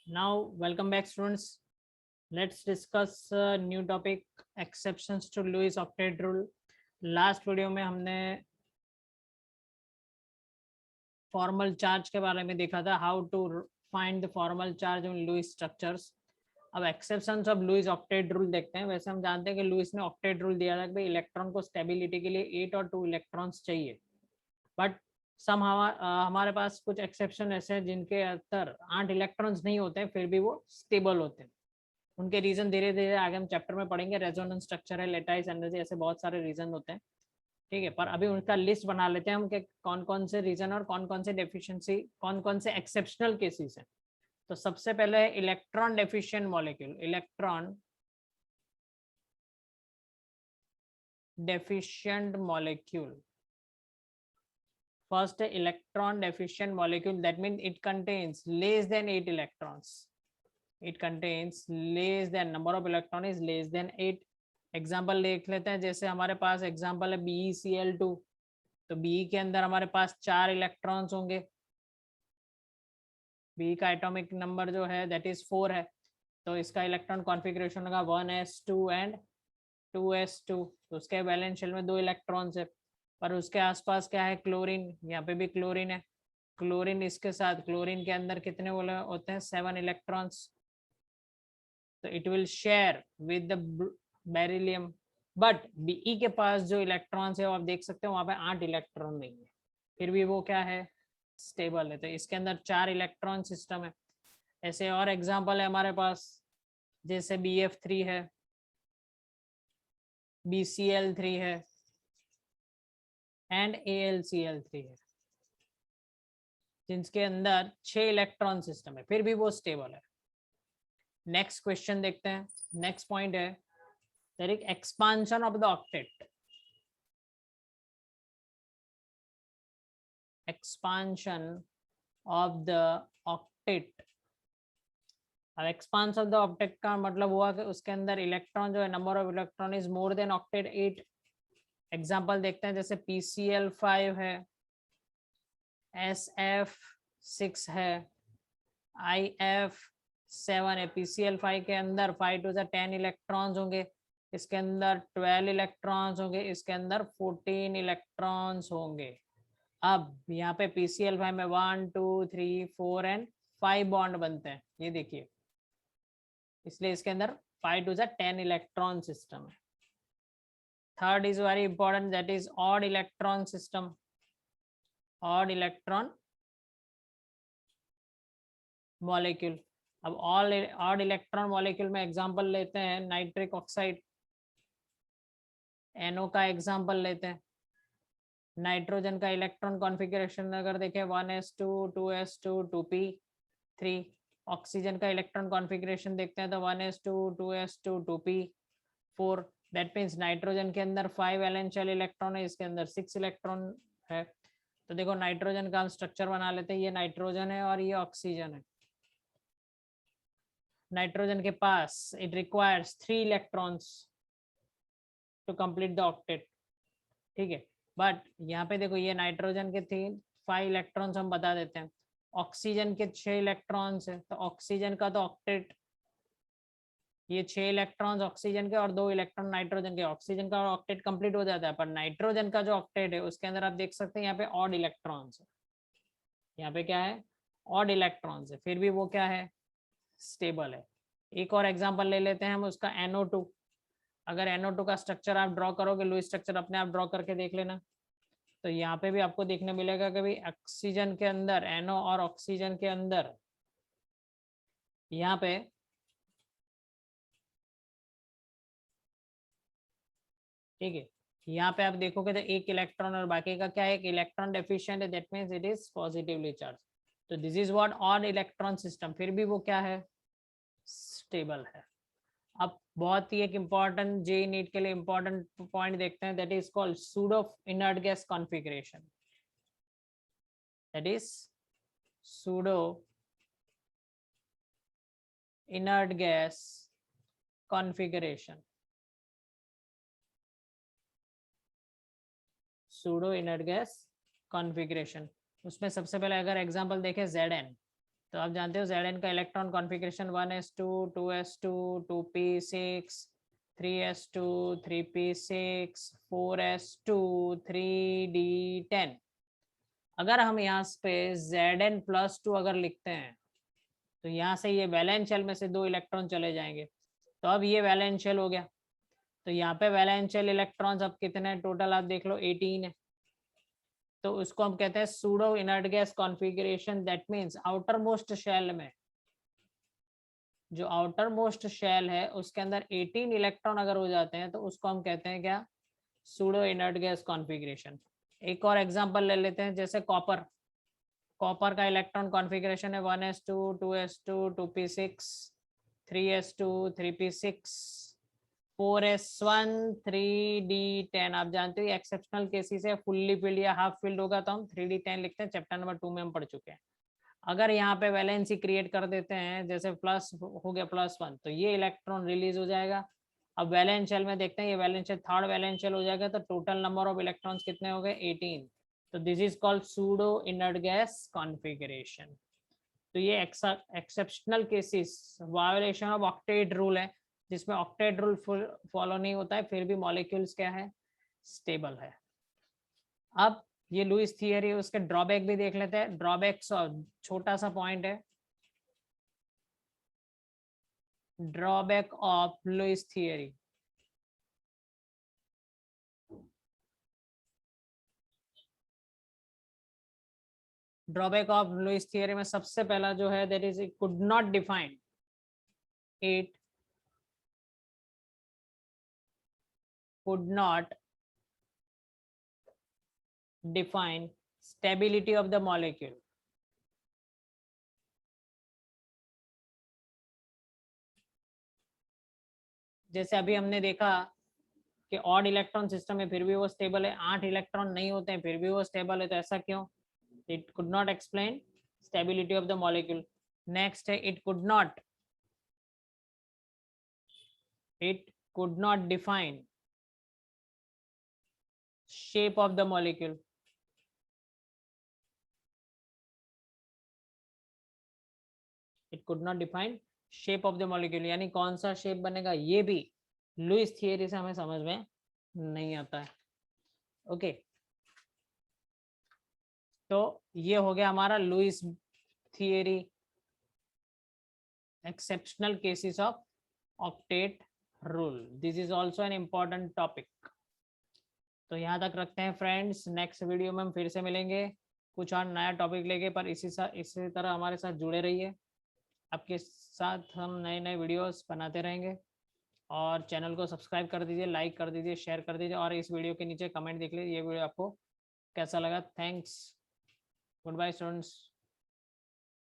Now, welcome back, students. Let's discuss new topic, exceptions to Lewis octet rule. Last video में हमने formal charge के बारे में देखा था, how to find the formal charge in Lewis structures. अब exceptions of Lewis octet rule देखते हैं. वैसे हम जानते हैं कि लुईस ने ऑक्टेट रूल दिया था कि भाई इलेक्ट्रॉन को स्टेबिलिटी के लिए 8 और 2 इलेक्ट्रॉन्स चाहिए, बट सम हमारे पास कुछ एक्सेप्शन ऐसे हैं जिनके अंदर 8 इलेक्ट्रॉन्स नहीं होते हैं, फिर भी वो स्टेबल होते हैं. उनके रीजन धीरे धीरे आगे हम चैप्टर में पढ़ेंगे. रेजोनेंस स्ट्रक्चर है, लेटाइस एनर्जी, ऐसे बहुत सारे रीजन होते हैं. ठीक है, पर अभी उनका लिस्ट बना लेते हैं हम कि कौन कौन से रीजन और कौन कौन से डेफिशिएंसी, कौन कौन से एक्सेप्शनल केसेस हैं. तो सबसे पहले है electron deficient molecule. Electron deficient molecule. First, electron deficient molecule, that means it contains less than 8 electrons. It contains less than, number of electron is less than 8. Example देख लेते हैं. जैसे हमारे पास एग्जाम्पल है BeCl2. तो Be के अंदर हमारे पास 4 इलेक्ट्रॉन्स होंगे. Be का एटॉमिक नंबर जो है दैट इज 4 है. तो इसका इलेक्ट्रॉन कॉन्फ़िगरेशन होगा 1s2 एंड 2s2. तो उसके वैलेंस शेल में 2 इलेक्ट्रॉन्स है. पर उसके आसपास क्या है? क्लोरीन. यहाँ पे भी क्लोरीन है. क्लोरीन इसके साथ, क्लोरीन के अंदर कितने बोले होते हैं? 7 इलेक्ट्रॉन्स. तो it will share with the beryllium. But Be के पास जो इलेक्ट्रॉन्स है वो आप देख सकते हो वहां पे 8 इलेक्ट्रॉन नहीं है, फिर भी वो क्या है? स्टेबल है. तो इसके अंदर 4 इलेक्ट्रॉन सिस्टम है. ऐसे और एग्जाम्पल है हमारे पास, जैसे Bf3 है, BCl3 है एंड AlCl3 है, जिनके अंदर 6 इलेक्ट्रॉन सिस्टम है, फिर भी वो स्टेबल है. नेक्स्ट क्वेश्चन देखते हैं. नेक्स्ट पॉइंट है there is expansion of the octet. Expansion of the octet. अब एक्सपांशन ऑफ द ऑक्टेट का मतलब हुआ कि उसके अंदर इलेक्ट्रॉन जो है, number of electron is more than octet 8. Example देखते हैं. जैसे PCl5 है, SF6 है, IF7 है. PCl5 के अंदर 5 to 10 इलेक्ट्रॉन्स होंगे, इसके अंदर 12 इलेक्ट्रॉन्स होंगे, इसके अंदर 14 इलेक्ट्रॉन्स होंगे. अब यहाँ पे PCl5 में 1 2 3 4 एंड 5 बॉन्ड बनते हैं, ये देखिए, इसलिए इसके अंदर 5 to 10 इलेक्ट्रॉन सिस्टम है. Third is very important, that is odd electron system. Odd electron molecule. अब ऑड इलेक्ट्रॉन मॉलिक्यूल में एग्जांपल लेते हैं नाइट्रिक ऑक्साइड. NO का एग्जांपल लेते हैं. नाइट्रोजन का इलेक्ट्रॉन कॉन्फ़िगरेशन अगर देखें 1s2 2s2 2p3. ऑक्सीजन का इलेक्ट्रॉन कॉन्फ़िगरेशन देखते हैं तो 1s2 2s2 2p4. That means nitrogen के अंदर 5 वैलेंशियल इलेक्ट्रॉन है, इसके अंदर 6 इलेक्ट्रॉन है. तो देखो नाइट्रोजन का हम स्ट्रक्चर बना लेते हैं. ये नाइट्रोजन है और ये ऑक्सीजन है. नाइट्रोजन के पास it requires 3 electrons to complete the octet. ठीक है, बट यहाँ पे देखो ये नाइट्रोजन के 5 इलेक्ट्रॉन्स हम बता देते हैं. ऑक्सीजन के 6 इलेक्ट्रॉन्स है, तो ऑक्सीजन का तो ऑक्टेट, ये 6 इलेक्ट्रॉन्स ऑक्सीजन के और 2 इलेक्ट्रॉन नाइट्रोजन के, ऑक्सीजन का ऑक्टेट कंप्लीट हो जाता है. पर नाइट्रोजन का जो ऑक्टेट है उसके अंदर आप देख सकते हैं यहाँ पे ऑड इलेक्ट्रॉन्स है. यहाँ पे क्या है? ऑड इलेक्ट्रॉन्स है, फिर भी वो क्या है? स्टेबल है. एक और एग्जांपल ले लेते हैं हम उसका, NO2. अगर NO2 का स्ट्रक्चर आप ड्रॉ करोगे, लुईस स्ट्रक्चर अपने आप ड्रॉ करके देख लेना, तो यहाँ पे भी आपको देखने मिलेगा कि भाई ऑक्सीजन के अंदर NO और ऑक्सीजन के अंदर यहाँ पे ठीक है, यहाँ पे आप देखोगे तो एक इलेक्ट्रॉन और बाकी का क्या है? एक इलेक्ट्रॉन डेफिशिएंट है, that means it is positively charge. तो this is what odd electron system, फिर भी वो क्या है? स्टेबल है. अब बहुत ही एक इम्पॉर्टेंट जे नीट के लिए इम्पॉर्टेंट पॉइंट देखते हैं, that is called pseudo inert gas configuration. That is pseudo inert gas configuration. Pseudo inert gas configuration. उसमें सबसे पहले अगर एग्जांपल देखें Zn. तो आप जानते हो Zn का electron configuration 1s2 2s2 2p6 3s2 3p6 4s2 3d10। अगर हम यहाँ पे Zn+2 अगर लिखते हैं तो यहाँ से ये वैलेंस शेल में से 2 इलेक्ट्रॉन चले जाएंगे। तो अब ये वैलेंस शेल हो गया, तो यहाँ पे वैलेंस शेल इलेक्ट्रॉन्स अब कितने टोटल आप देख लो 18 है। तो उसको हम कहते हैं pseudo inert gas configuration. That means outer most shell में, जो आउटर मोस्ट शेल है उसके अंदर 18 इलेक्ट्रॉन अगर हो जाते हैं तो उसको हम कहते हैं क्या, सूडो इनर्ट गैस कॉन्फ़िगरेशन। एक और एग्जांपल ले लेते हैं, जैसे कॉपर। कॉपर का इलेक्ट्रॉन कॉन्फ़िगरेशन है 1s2 2s2 2p6 3s2 3p6 4s1 3d10। आप जानते हो एक्सेप्शनल केसेस है, फुल्ली फिल्ड या हाफ फिल्ड होगा तो हम 3d10 लिखते हैं, चैप्टर नंबर 2 में हम पढ़ चुके हैं। अगर यहाँ पे वैलेंसी क्रिएट कर देते हैं, जैसे प्लस हो गया +1, तो ये इलेक्ट्रॉन रिलीज हो जाएगा। अब वैलेंस शेल में देखते हैं, ये valence shell third valence shell हो जाएगा, तो टोटल नंबर ऑफ इलेक्ट्रॉन्स कितने हो गए 18। तो this is called pseudo inert gas configuration. तो ये exceptional cases violation of octet rule है, जिसमें ऑक्टेट रूल फॉलो नहीं होता है, फिर भी मॉलिक्यूल्स क्या है, स्टेबल है। अब ये लुईस थियरी, उसके ड्रॉबैक भी देख लेते हैं। ड्रॉबैक्स, छोटा सा पॉइंट है, drawback of Lewis theory. Drawback of Lewis theory में सबसे पहला जो है, that is it could not define, it could not define stability of the molecule। जैसे अभी हमने देखा कि ऑड इलेक्ट्रॉन सिस्टम है फिर भी वो स्टेबल है, 8 इलेक्ट्रॉन नहीं होते हैं फिर भी वो स्टेबल है, तो ऐसा क्यों? It could not explain stability of the molecule. Next है, it could not define shape of the molecule. It could not define shape of the molecule, यानी कौन सा शेप बनेगा ये भी लुईस थियरी से हमें समझ में नहीं आता है। ओके, तो ये हो गया हमारा Lewis theory, exceptional cases of octet rule. This is also an important topic. तो यहाँ तक रखते हैं फ्रेंड्स, नेक्स्ट वीडियो में हम फिर से मिलेंगे कुछ और नया टॉपिक लेके, पर इसी तरह हमारे साथ जुड़े रहिए। आपके साथ हम नए नए वीडियोस बनाते रहेंगे, और चैनल को सब्सक्राइब कर दीजिए, लाइक कर दीजिए, शेयर कर दीजिए, और इस वीडियो के नीचे कमेंट देख लीजिए ये वीडियो आपको कैसा लगा। Thanks, goodbye students.